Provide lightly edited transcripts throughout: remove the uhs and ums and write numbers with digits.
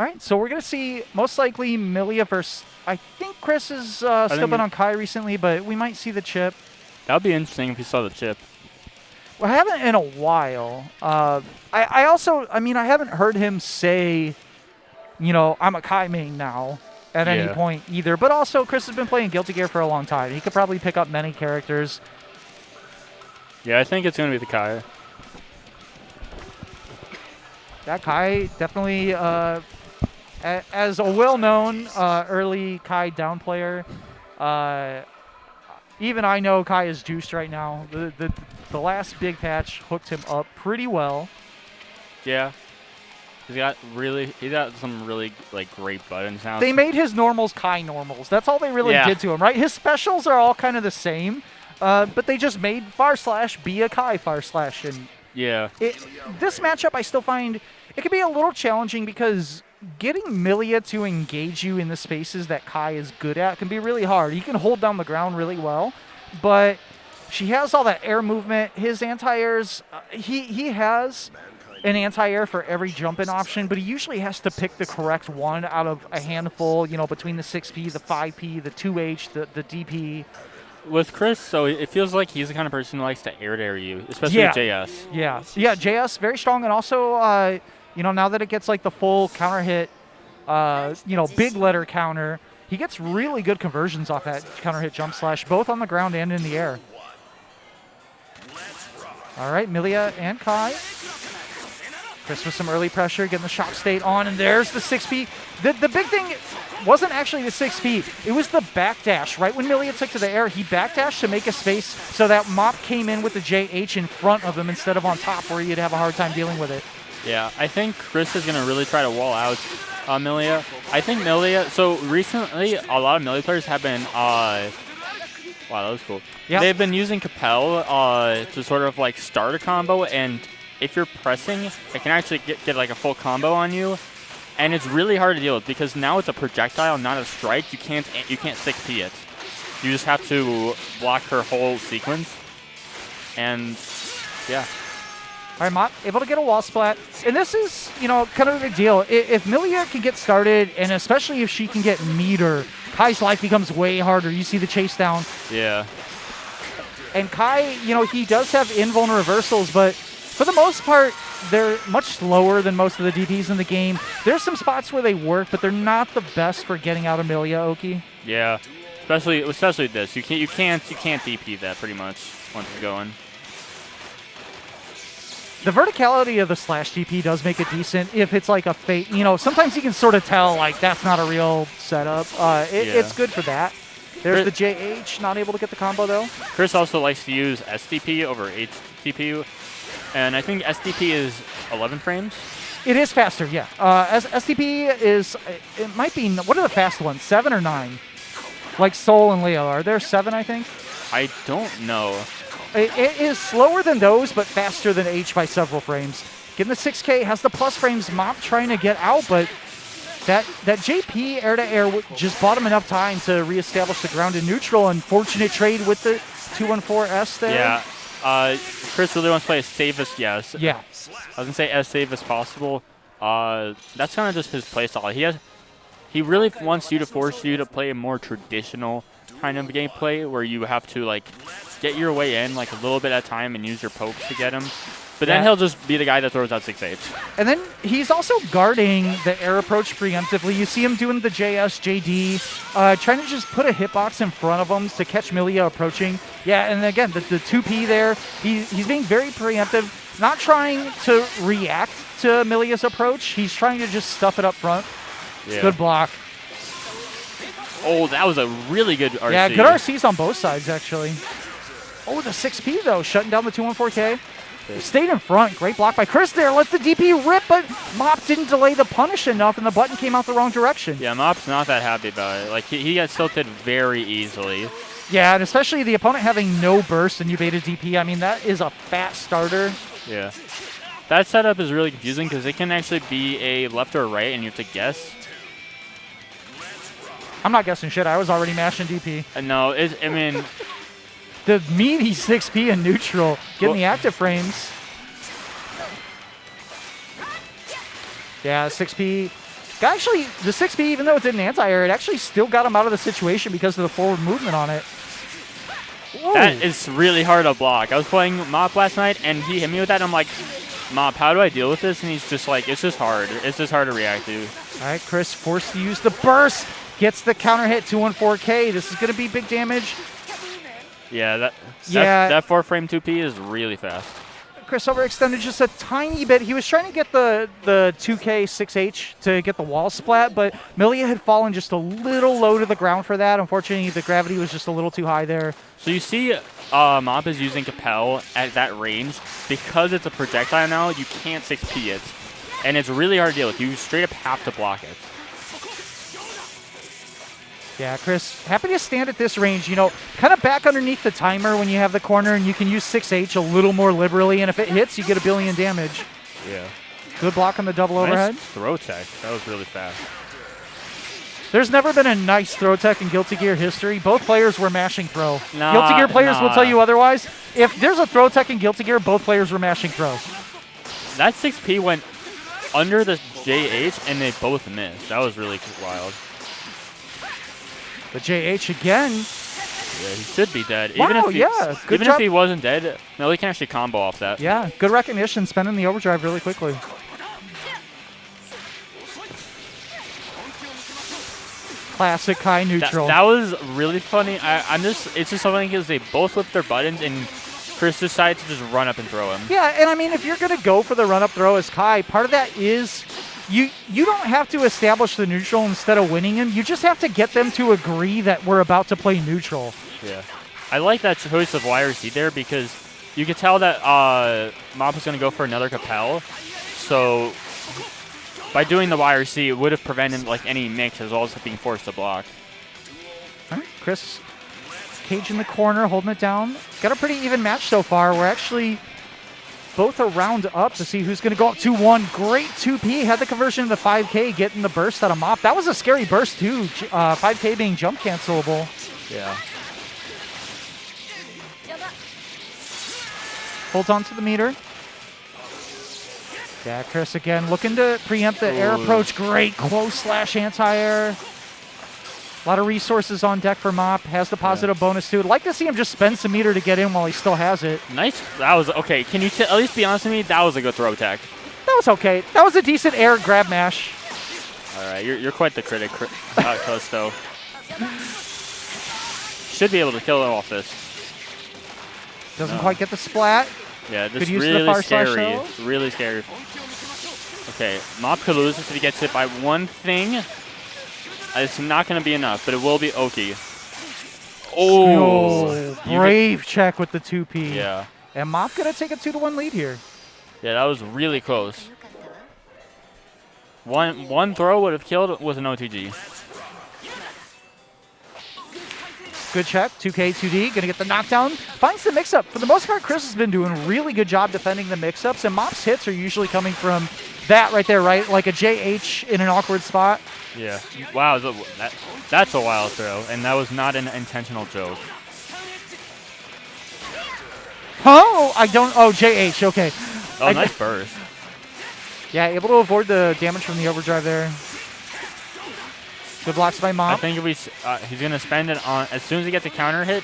All right, so we're going to see most likely Millia versus, I think Chris has still been on Kai recently, but we might see the chip. That would be interesting if you saw the chip. Well, I haven't in a while. I haven't heard him say, I'm a Kai main now at any point either. But also, Chris has been playing Guilty Gear for a long time. He could probably pick up many characters. Yeah, I think it's going to be the Kai. That Kai definitely, as a well-known early Kai down player, even I know Kai is juiced right now. The last big patch hooked him up pretty well. Yeah. He's got some really great buttons now. They made his normals Kai normals. That's all they really did to him, right? His specials are all kind of the same, but they just made / be a Kai / and this matchup I still find it can be a little challenging because getting Millia to engage you in the spaces that Kai is good at can be really hard. He can hold down the ground really well, but she has all that air movement. His anti-airs, he has an anti-air for every jump-in option, but he usually has to pick the correct one out of a handful, between the 6P, the 5P, the 2H, the DP. With Chris, so it feels like he's the kind of person who likes to air you, especially with JS. Yeah, JS, very strong, and also, now that it gets like the full counter hit, big letter counter, he gets really good conversions off that counter hit jump slash, both on the ground and in the air. All right, Millia and Kai. Chris with some early pressure, getting the shock state on, and there's the 6P. The big thing wasn't actually the 6P. It was the backdash. Right when Millia took to the air, he backdashed to make a space so that Mop came in with the JH in front of him instead of on top where you'd have a hard time dealing with it. Yeah, I think Chris is going to really try to wall out Millia. I think Millia, so recently a lot of Millia players have been, wow, that was cool. Yep. They've been using Capel to sort of start a combo, and if you're pressing, it can actually get like a full combo on you, and it's really hard to deal with because now it's a projectile, not a strike. You can't 6P it. You just have to block her whole sequence, and yeah. All right, Mott able to get a wall splat, and this is kind of a big deal. If Millia can get started, and especially if she can get meter, Kai's life becomes way harder. You see the chase down. Yeah. And Kai, he does have invuln reversals, but for the most part, they're much slower than most of the DPs in the game. There's some spots where they work, but they're not the best for getting out of Millia, Oki. Yeah, especially this. You can't DP that pretty much once it's going. The verticality of the slash DP does make it decent if it's like a fake. Sometimes you can sort of tell that's not a real setup. It's good for that. There's the JH, not able to get the combo though. Chris also likes to use SDP over HDP. And I think SDP is 11 frames. It is faster, yeah. SDP is, it might be, what are the fast ones, 7 or 9? Like Soul and Leo. Are there 7, I think? I don't know. It is slower than those, but faster than H by several frames. Getting the 6K, has the plus frames, Mop trying to get out, but that JP air-to-air just bought him enough time to reestablish the ground in neutral. Unfortunate trade with the 214S there. Yeah. Chris really wants to play as safe as I was gonna say as safe as possible. That's kind of just his play style. He really wants you to force you to play a more traditional kind of gameplay where you have to get your way in a little bit at a time and use your pokes to get him. But then he'll just be the guy that throws out 6H. And then he's also guarding the air approach preemptively. You see him doing the JS, JD, trying to just put a hitbox in front of him to catch Millia approaching. Yeah, and again, the 2P there, he's being very preemptive, not trying to react to Millia's approach. He's trying to just stuff it up front. Yeah. Good block. Oh, that was a really good RC. Yeah, good RCs on both sides, actually. Oh, the 6P, though, shutting down the 214K. Stayed in front. Great block by Chris there. Lets the DP rip, but Mop didn't delay the punish enough, and the button came out the wrong direction. Yeah, Mop's not that happy about it. He got tilted very easily. Yeah, and especially the opponent having no burst and you bait a DP. I mean, that is a fat starter. Yeah. That setup is really confusing because it can actually be a left or a right, and you have to guess. I'm not guessing shit. I was already mashing DP. No, I mean... The meaty 6P in neutral, getting the active frames. Yeah, 6P Actually, the 6P, even though it didn't anti-air, it actually still got him out of the situation because of the forward movement on it. Ooh. That is really hard to block. I was playing Mop last night, and he hit me with that, and I'm like, Mop, how do I deal with this? And he's just like, it's just hard. It's just hard to react to. All right, Chris forced to use the burst. Gets the counter hit, 214K. This is going to be big damage. Yeah, that 4-frame 2P is really fast. Chris overextended just a tiny bit. He was trying to get the 2K 6H to get the wall splat, but Millia had fallen just a little low to the ground for that. Unfortunately, the gravity was just a little too high there. So you see Mop is using Capel at that range. Because it's a projectile now, you can't 6P it. And it's really hard to deal with. You straight up have to block it. Yeah, Chris, happy to stand at this range, you know, kind of back underneath the timer when you have the corner, and you can use 6H a little more liberally, and if it hits, you get a billion damage. Yeah. Good block on the double overhead. Nice throw tech. That was really fast. There's never been a nice throw tech in Guilty Gear history. Both players were mashing throw. Guilty Gear players will tell you otherwise. If there's a throw tech in Guilty Gear, both players were mashing throw. That 6P went under the JH, and they both missed. That was really wild. The JH again. Yeah, he should be dead. Wow, even if he wasn't dead, Millie can actually combo off that. Yeah, good recognition, spending the overdrive really quickly. Classic Kai neutral. That was really funny. It's just something because they both whipped their buttons and Chris decided to just run up and throw him. Yeah, and I mean, if you're going to go for the run up throw as Kai, part of that is you don't have to establish the neutral instead of winning him. You just have to get them to agree that we're about to play neutral. Yeah. I like that choice of YRC there because you could tell that Mop was going to go for another Capel. So by doing the YRC, it would have prevented like any mix as well as being forced to block. All right, Chris, Cage in the corner, holding it down. Got a pretty even match so far. We're actually both a round up to see who's going to go up 2-1. Great 2P. Had the conversion into 5K, getting the burst out of Mop. That was a scary burst, too. 5K being jump cancelable. Yeah. Holds on to the meter. Yeah, Chris again looking to preempt the air approach. Great close slash anti-air. A lot of resources on deck for Mop. Has the positive bonus, too. I'd like to see him just spend some meter to get in while he still has it. Nice. That was okay. Can you at least be honest with me? That was a good throw tech. That was okay. That was a decent air grab mash. All right. You're quite the critic, Callisto. Should be able to kill him off this. Doesn't quite get the splat. Yeah, this is really scary. Really scary. Okay, Mop could lose this if he gets hit by one thing. It's not going to be enough, but it will be Oki. Oh, brave check with the 2P. Yeah. And Mop going to take a 2-1 lead here. Yeah, that was really close. One throw would have killed with an OTG. Good check. 2K, 2D. Going to get the knockdown. Finds the mix-up. For the most part, Chris has been doing a really good job defending the mix-ups, and Mop's hits are usually coming from that right there, right? Like a JH in an awkward spot. Yeah. Wow, that's a wild throw, and that was not an intentional joke. Oh, JH, okay. Oh, nice burst. Yeah, able to avoid the damage from the overdrive there. Good blocks by Mop. I think if he's going to spend it on, as soon as he gets a counter hit,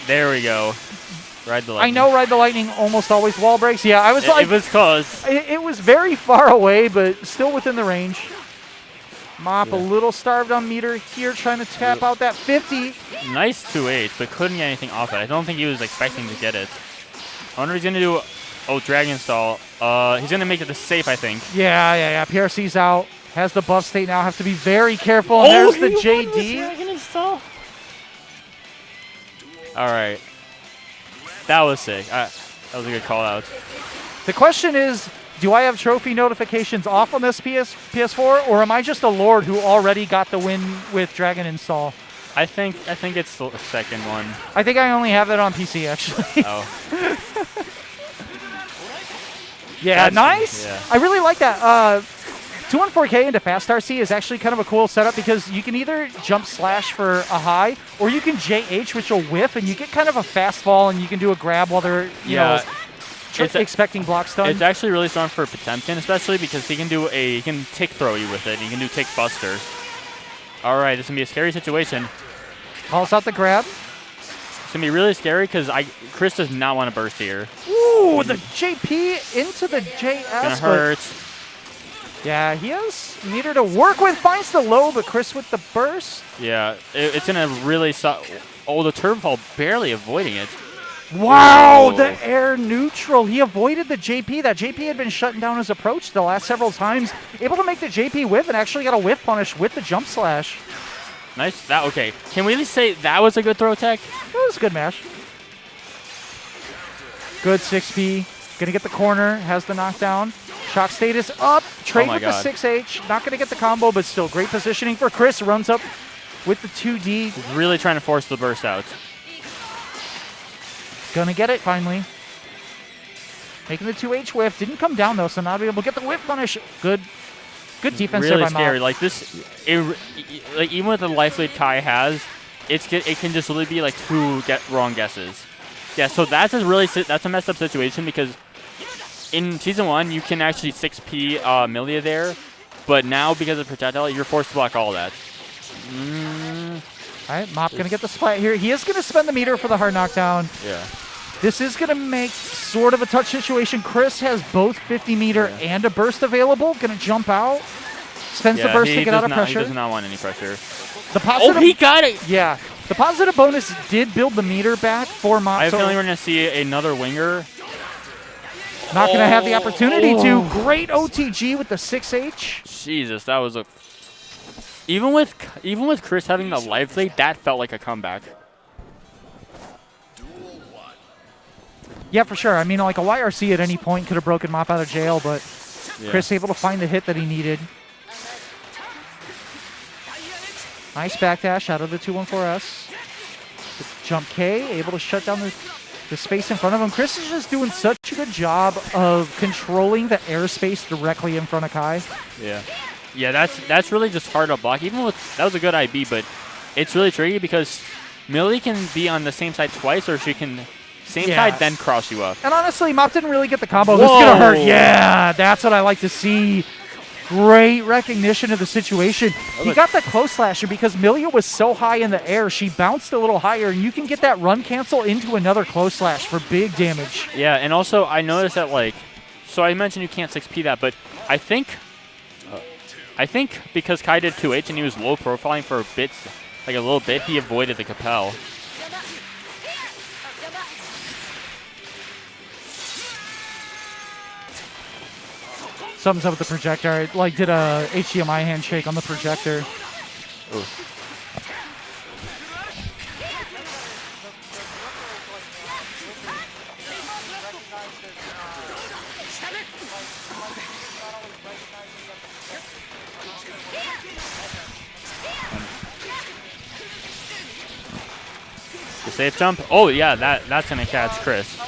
there we go. Ride the lightning. I know Ride the Lightning almost always wall breaks. Yeah, I was like... It was close. It was very far away, but still within the range. Mop a little starved on meter here, trying to tap out that 50. Nice 2H, but couldn't get anything off it. I don't think he was expecting to get it. I wonder if he's going to do... Oh, Dragon Stall. He's going to make it the safe, I think. Yeah. PRC's out. Has the buff state now. Have to be very careful. And there's the JD. Dragon Stall. All right. That was sick. That was a good call out. The question is, do I have trophy notifications off on this PS4, or am I just a lord who already got the win with Dragon Install? I think it's the second one. I think I only have it on PC, actually. Oh. Yeah, nice. Yeah. I really like that. 214K into fast RC is actually kind of a cool setup because you can either jump slash for a high, or you can JH, which will whiff, and you get kind of a fast fall, and you can do a grab while they're, you know. expecting block stun. It's actually really strong for Potemkin, especially because he can tick throw you with it. He can do tick buster. All right, this is going to be a scary situation. Calls out the grab. It's going to be really scary because Chris does not want to burst here. Ooh, the JP into the JS. Gonna hurt. Yeah, he has meter to work with. Finds the low, but Chris with the burst. Yeah, it's going to really suck. Oh, the turbo fall barely avoiding it. Wow, the air neutral. He avoided the JP. That JP had been shutting down his approach the last several times. Able to make the JP whiff and actually got a whiff punish with the jump slash. Nice. Okay. Can we at least say that was a good throw tech? That was a good mash. Good 6P. Gonna get the corner. Has the knockdown. Shock status up. Trade with the 6H. Not gonna get the combo, but still great positioning for Chris. Runs up with the 2D. Really trying to force the burst out. Gonna get it finally. Making the 2H whiff. Didn't come down though, so not able to get the whiff punish. Good defense really there by scary. Mop. Like this, like even with the life lead Kai has, it can just really be like two wrong guesses. Yeah, so that's a messed up situation because in Season 1 you can actually 6P Milia there, but now because of projectile you're forced to block all that. All right, Mop going to get the splat here. He is going to spend the meter for the hard knockdown. Yeah. This is going to make sort of a touch situation. Chris has both 50 meter and a burst available. Going to jump out. Spends the burst to get out of pressure. He does not want any pressure. The positive, he got it! Yeah. The positive bonus did build the meter back for Mop. I have a feeling we're going to see another winger. Not going to have the opportunity to. Great OTG with the 6H. Jesus, that was a... Even with Chris having the life lead, that felt like a comeback. Yeah, for sure. I mean, like a YRC at any point could have broken Mop out of jail, but Chris able to find the hit that he needed. Nice backdash out of the 214S. The jump K, able to shut down the space in front of him. Chris is just doing such a good job of controlling the airspace directly in front of Kai. Yeah. Yeah, that's really just hard to block. Even with that was a good IB, but it's really tricky because Millie can be on the same side twice, or she can side then cross you up. And honestly, Mop didn't really get the combo. This is gonna hurt. Yeah, that's what I like to see. Great recognition of the situation. He got the close slasher because Milia was so high in the air. She bounced a little higher, and you can get that run cancel into another close slash for big damage. Yeah, and also I noticed that so I mentioned you can't 6P that, but I think because Kai did 2H and he was low profiling for a little bit, he avoided the Capel. Something's up with the projector. I did a HDMI handshake on the projector. Ooh. The safe jump. Oh yeah, that's gonna catch Chris.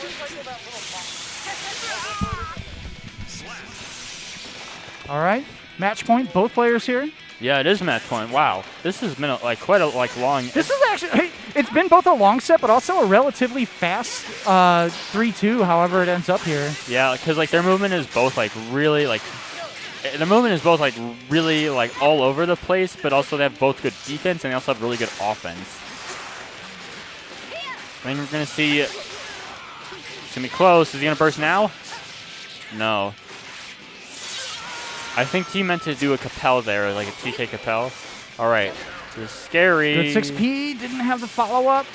All right, match point. Both players here. Yeah, it is match point. Wow, this has been quite a long. This is actually it's been both a long set, but also a relatively fast 3-2. However, it ends up here. Yeah, because their movement is both really the movement is both really all over the place, but also they have both good defense and they also have really good offense. I think we're gonna see. It's gonna be close. Is he gonna burst now? No. I think he meant to do a Capel there, like a TK Capel. All right, this is scary. Good 6P, didn't have the follow-up.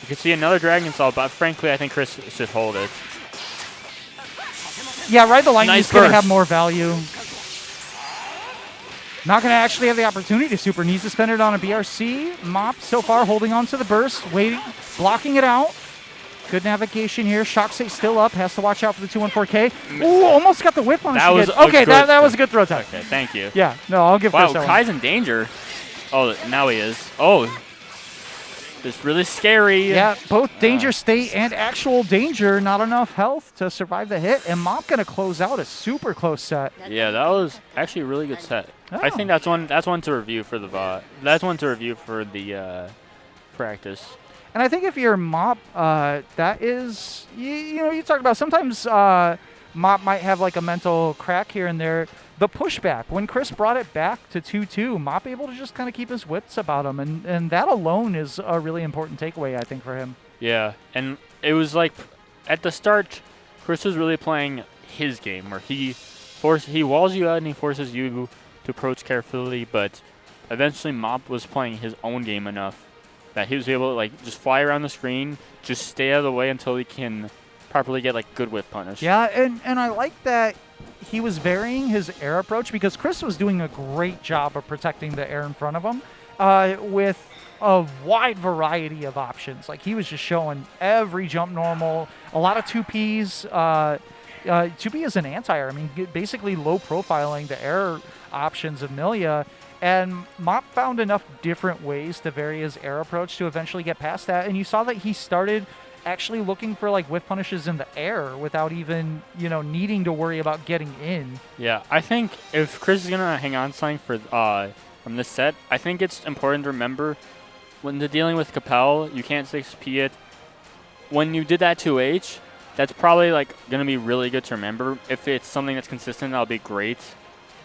You can see another Dragon Salt, but frankly, I think Chris should hold it. Yeah, Ride the Lightning's Nice going to have more value. Not going to actually have the opportunity to super. Needs to spend it on a BRC. Mop so far holding on to the burst, waiting, blocking it out. Good navigation here. Shock state still up. Has to watch out for the 214K. Ooh, almost got the whip on that. Okay, that was a good throw time. Okay, thank you. Yeah, no, I'll give Chris that Kai's in danger. Oh, now he is. Oh, it's really scary. Yeah, both danger state and actual danger. Not enough health to survive the hit. And Mop going to close out a super close set. Yeah, that was actually a really good set. Oh. I think that's one to review for the VOD. That's one to review for the practice. And I think if you're Mop, that is, you know, you talk about sometimes Mop might have like a mental crack here and there. The pushback, when Chris brought it back to 2-2, Mop able to just kind of keep his wits about him. And that alone is a really important takeaway, I think, for him. Yeah, and it was like at the start, Chris was really playing his game where he walls you out and he forces you to approach carefully, but eventually Mop was playing his own game enough that he was able to like just fly around the screen, just stay out of the way until he can properly get like good whiff punish. Yeah, and I like that he was varying his air approach because Chris was doing a great job of protecting the air in front of him with a wide variety of options. Like he was just showing every jump normal, a lot of 2Ps. 2P is an anti-air. I mean, basically low profiling the air options of Millia. And Mop found enough different ways to vary his air approach to eventually get past that. And you saw that he started actually looking for like whiff punishes in the air without even, you know, needing to worry about getting in. Yeah, I think if Chris is going to hang on something for from this set, I think it's important to remember when they're dealing with Capel, you can't 6P it. When you did that 2H, that's probably like going to be really good to remember. If it's something that's consistent, that'll be great.